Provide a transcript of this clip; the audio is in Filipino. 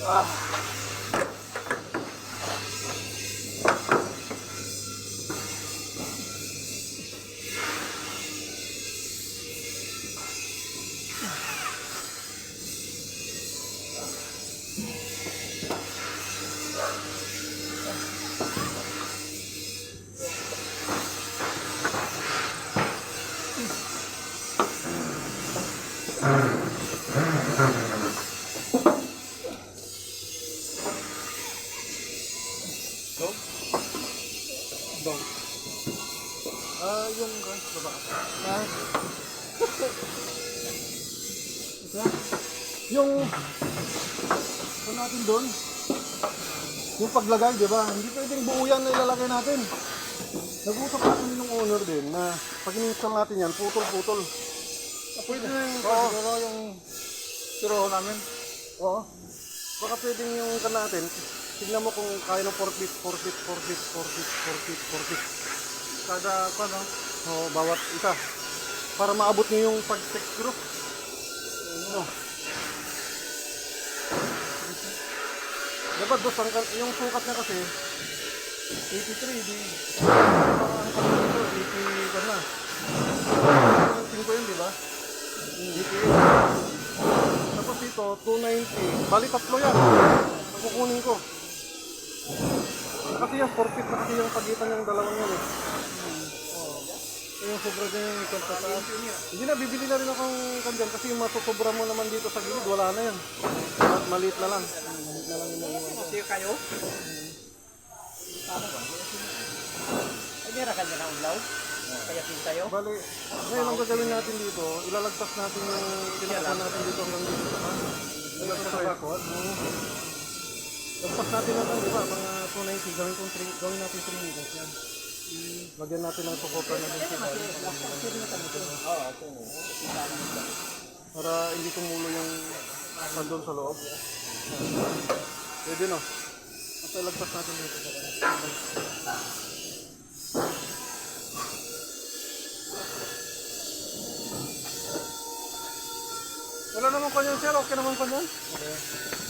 Yung baba. Yung natin doon, yung paglagay, di ba? Hindi pwedeng buo yan na ilalagay natin. Nag-usap natin ng owner din na pag in-install natin yan, putol-putol. Pwede na yung Oo, yung turo namin. oo. Baka pwedeng yung kan natin, tignan mo kung kaya ng 4 feet, 4 feet, 4 feet, 4 feet, 4 feet, 4 feet. Kada ano? Oo, bawat isa. Para maabot nyo yung pag-texture. Ano? Dapat dos, yung sukat niya kasi 83, di ang kami dito, 80 ka na. 5 yun, di ba? 88. Tapos dito, 290. Bali tatlo yan. Ang kukunin ko. Kasi yung 4 feet na kasi yung pagitan yung dalawang yan eh. Yung sobra din yung ikon sa taas. Hindi na, bibili na rin akong kandyan kasi yung masusobra mo naman dito sa gilid, wala na yan. Maliit na lang. Maliit na lang yung maliwan. Kasi kayo? Ay, meron ka dyan na ulaw? Kaya pin tayo? Bali, ngayon ang gagawin natin dito, ilalagtas natin yung tinatapan natin dito hanggang dito sa kan. Ilalagtas sa bakod. Lagpas natin naman, di ba? Mga 290, gawin natin 3 meters yan. Lagyan natin ng sukotan na dito. Para hindi tumulo yung sandon sa loob. Pwede no? At ilagpas natin dito. Wala naman kanyan sir, okay naman kanyan? Okay.